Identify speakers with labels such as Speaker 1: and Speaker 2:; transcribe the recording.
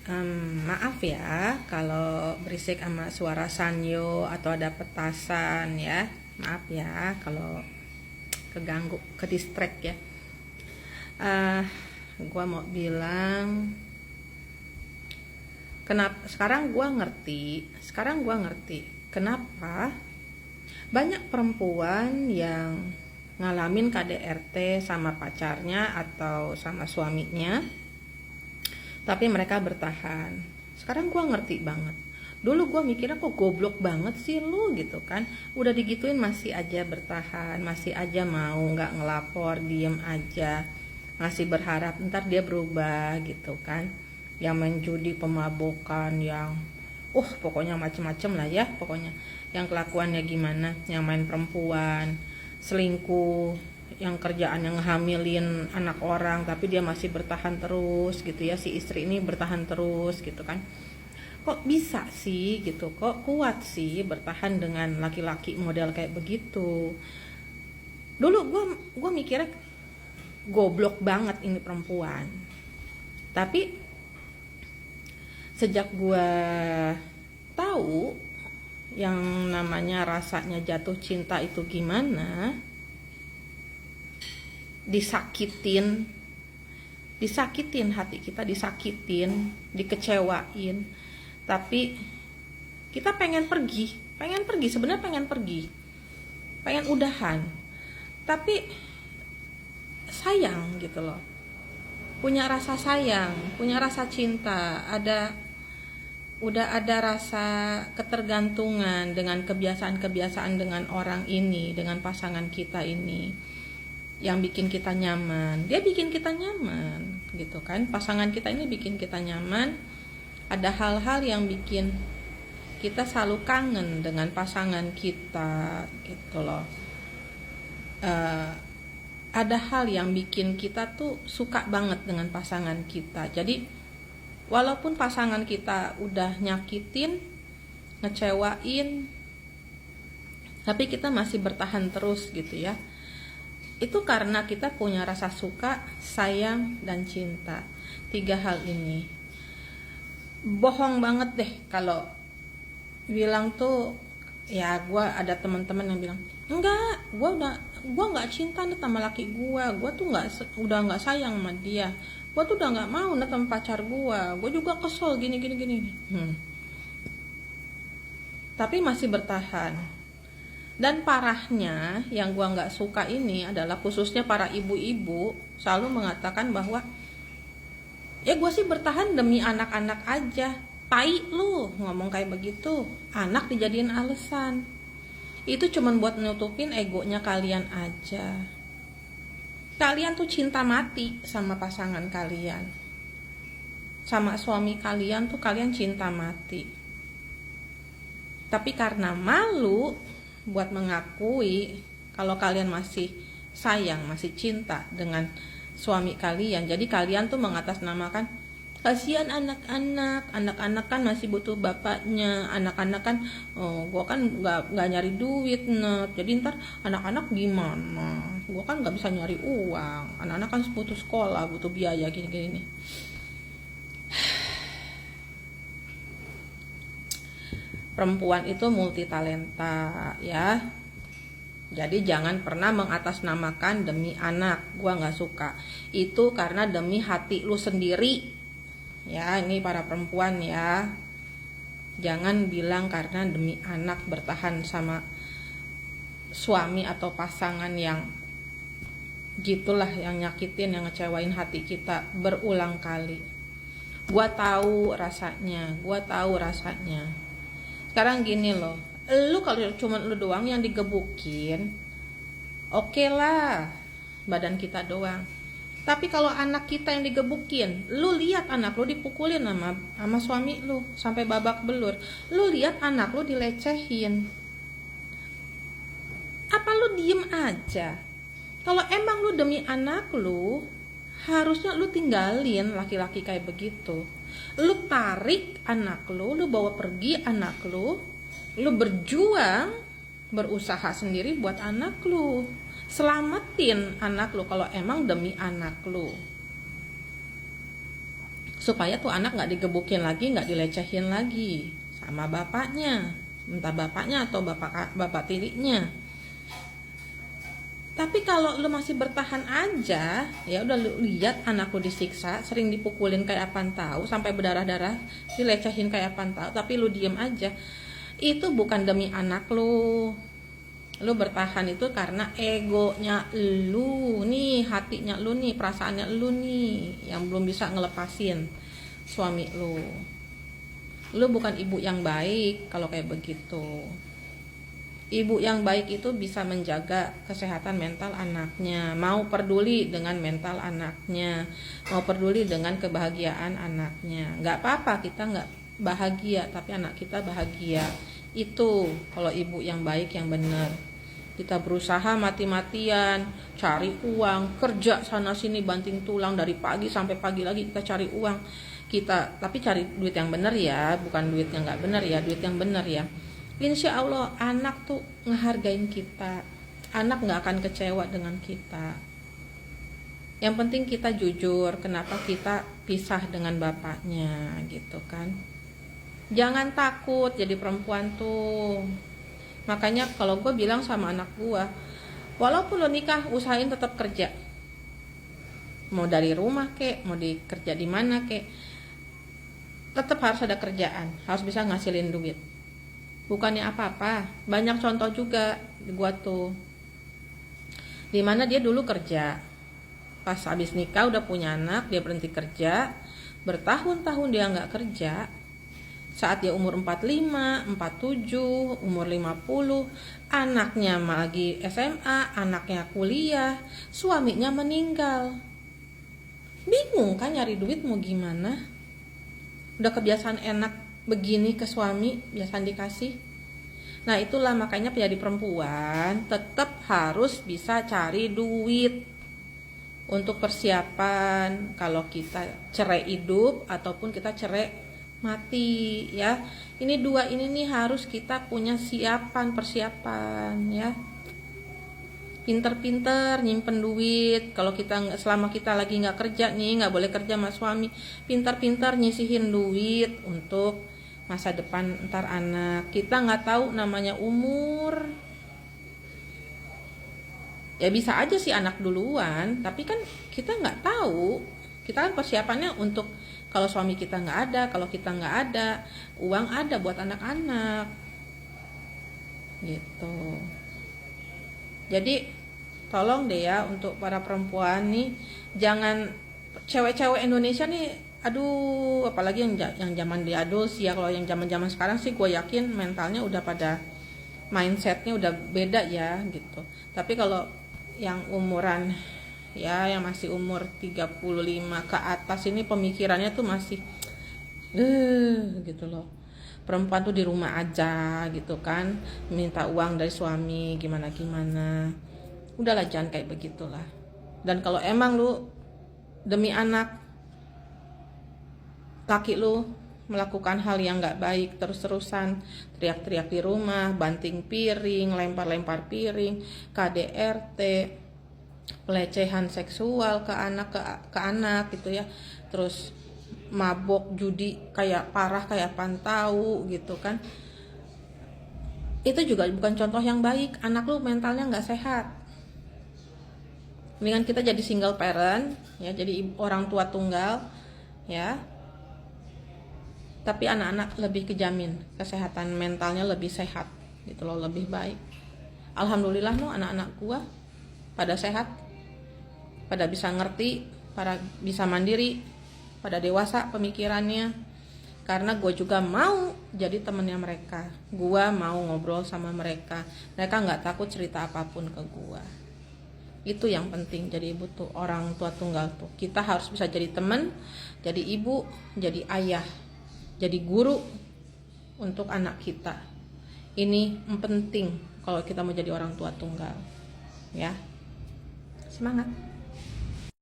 Speaker 1: Maaf ya kalau berisik sama suara sanyo atau ada petasan ya. Maaf ya kalau keganggu, ke distract ya. Gua mau bilang kenapa sekarang gua ngerti kenapa banyak perempuan yang ngalamin KDRT sama pacarnya atau sama suaminya, tapi mereka bertahan. Sekarang gue ngerti banget. Dulu gue mikirnya kok goblok banget sih lu gitu kan. Udah digituin masih aja bertahan, masih aja mau nggak ngelapor, diem aja, masih berharap ntar dia berubah gitu kan. Yang main judi, pemabukan, yang pokoknya macem-macem lah ya. Pokoknya yang kelakuannya gimana, yang main perempuan, selingkuh, yang kerjaan yang ngehamilin anak orang tapi dia masih bertahan terus gitu ya, si istri ini bertahan terus gitu kan. Kok bisa sih gitu, kok kuat sih bertahan dengan laki-laki model kayak begitu. Dulu gue mikirnya goblok banget ini perempuan, tapi sejak gue tahu yang namanya rasanya jatuh cinta itu gimana, disakitin hati kita, disakitin, dikecewain, tapi kita pengen pergi sebenarnya, pengen udahan, tapi sayang gitu loh, punya rasa sayang, punya rasa cinta, udah ada rasa ketergantungan dengan kebiasaan dengan orang ini, dengan pasangan kita ini yang bikin kita nyaman. Dia bikin kita nyaman gitu kan, pasangan kita ini bikin kita nyaman. Ada hal-hal yang bikin kita selalu kangen dengan pasangan kita gitu loh. Ada hal yang bikin kita tuh suka banget dengan pasangan kita. Jadi walaupun pasangan kita udah nyakitin, ngecewain, tapi kita masih bertahan terus gitu ya. Itu karena kita punya rasa suka, sayang, dan cinta. 3 hal ini. Bohong banget deh kalau bilang tuh, ya gue ada teman-teman yang bilang, enggak, gue nggak cinta nih sama laki gue tuh udah nggak sayang sama dia, gue tuh udah nggak mau nih sama pacar gue juga kesel gini. Tapi masih bertahan. Dan parahnya yang gue nggak suka ini adalah khususnya para ibu-ibu selalu mengatakan bahwa ya gue sih bertahan demi anak-anak aja. Tai lu ngomong kayak begitu, anak dijadiin alasan. Itu cuman buat nutupin egonya kalian aja. Kalian tuh cinta mati sama pasangan kalian, sama suami kalian tuh kalian cinta mati. Tapi karena malu buat mengakui kalau kalian masih sayang, masih cinta dengan suami kalian, jadi kalian tuh mengatasnamakan, kasihan anak-anak kan masih butuh bapaknya, anak-anak kan gua kan nggak nyari duit, jadi ntar anak-anak gimana, gua kan nggak bisa nyari uang, anak-anak kan butuh sekolah, butuh biaya gini nih. Perempuan itu multitalenta ya, jadi jangan pernah mengatasnamakan demi anak. Gua nggak suka itu, karena demi hati lu sendiri ya. Ini para perempuan ya, jangan bilang karena demi anak bertahan sama suami atau pasangan yang gitulah, yang nyakitin, yang ngecewain hati kita berulang kali. Gua tahu rasanya. Sekarang gini loh, lu kalau cuma lu doang yang digebukin, oke lah, badan kita doang. Tapi kalau anak kita yang digebukin, lu lihat anak lu dipukulin sama suami lu sampai babak belur, lu lihat anak lu dilecehin, apa lu diem aja? Kalau emang lu demi anak lu, harusnya lu tinggalin laki-laki kayak begitu. Lu tarik anak lu bawa pergi anak lu berjuang, berusaha sendiri buat anak lu. Selamatin anak lu kalau emang demi anak lu. supaya tuh anak nggak digebukin lagi, nggak dilecehin lagi sama bapaknya, entah bapaknya atau bapak tirinya. Tapi kalau lu masih bertahan aja, ya udah, lu lihat anak lu disiksa, sering dipukulin kayak apaan tahu, sampai berdarah-darah, dilecehin kayak apaan tahu, tapi lu diem aja. Itu bukan demi anak lu. Lu bertahan itu karena egonya lu nih, hatinya lu nih, perasaannya lu nih yang belum bisa ngelepasin suami lu. Lu bukan ibu yang baik kalau kayak begitu. Ibu yang baik itu bisa menjaga kesehatan mental anaknya, mau peduli dengan mental anaknya, mau peduli dengan kebahagiaan anaknya. Nggak apa-apa kita nggak bahagia, tapi anak kita bahagia. Itu kalau ibu yang baik, yang benar. Kita berusaha mati-matian, cari uang, kerja sana sini banting tulang dari pagi sampai pagi lagi kita cari uang. Tapi cari duit yang benar ya, bukan duit yang nggak benar ya, duit yang benar ya. Insya Allah anak tuh ngehargain kita, anak nggak akan kecewa dengan kita. Yang penting kita jujur, kenapa kita pisah dengan bapaknya gitu kan. Jangan takut jadi perempuan tuh. Makanya kalau gue bilang sama anak gue, walaupun lo nikah, usahain tetap kerja. Mau dari rumah kek, mau kerja di mana kek, tetap harus ada kerjaan, harus bisa ngasilin duit. Bukannya apa-apa, banyak contoh juga gua tuh, dimana dia dulu kerja, pas habis nikah udah punya anak, dia berhenti kerja, bertahun-tahun dia nggak kerja. Saat dia umur 45, 47, umur 50, anaknya lagi SMA, anaknya kuliah, suaminya meninggal. Bingung kan nyari duit mau gimana? Udah kebiasaan enak begini ke suami, biasaan dikasih. Nah itulah makanya menjadi perempuan tetap harus bisa cari duit untuk persiapan kalau kita cerai hidup ataupun kita cerai mati ya. Ini dua ini nih harus kita punya persiapan ya. Pinter-pinter nyimpen duit. Kalau selama kita lagi nggak kerja nih, nggak boleh kerja sama suami, pinter-pinter nyisihin duit untuk masa depan ntar anak. Kita nggak tahu namanya umur, ya bisa aja sih anak duluan, tapi kan kita nggak tahu. Kita kan persiapannya untuk kalau suami kita nggak ada, kalau kita nggak ada, uang ada buat anak-anak gitu. Jadi tolong deh ya untuk para perempuan nih, jangan, cewek-cewek Indonesia nih, aduh, apalagi yang zaman diadul sih ya. Kalau yang zaman sekarang sih gue yakin mentalnya udah pada, mindsetnya udah beda ya gitu. Tapi kalau yang umuran ya, yang masih umur 35 ke atas ini pemikirannya tuh masih gitu loh. Perempuan tuh di rumah aja gitu kan, minta uang dari suami gimana. Udahlah, jangan kayak begitulah. Dan kalau emang lu demi anak, laki lu melakukan hal yang gak baik terus-terusan, teriak-teriak di rumah, banting piring, lempar-lempar piring, KDRT, pelecehan seksual ke anak gitu ya, terus mabok judi kayak parah kayak pantau gitu kan, itu juga bukan contoh yang baik. Anak lu mentalnya gak sehat. Mendingan kita jadi single parent ya, jadi orang tua tunggal ya, tapi anak-anak lebih kejamin, kesehatan mentalnya lebih sehat gitu loh, lebih baik. Alhamdulillah anak-anak gua pada sehat, pada bisa ngerti, pada bisa mandiri, pada dewasa pemikirannya. Karena gue juga mau jadi temennya mereka, gue mau ngobrol sama mereka nggak takut cerita apapun ke gue. Itu yang penting jadi ibu tuh, orang tua tunggal tuh, kita harus bisa jadi teman, jadi ibu, jadi ayah, jadi guru untuk anak kita. Ini penting kalau kita mau jadi orang tua tunggal ya. Semangat.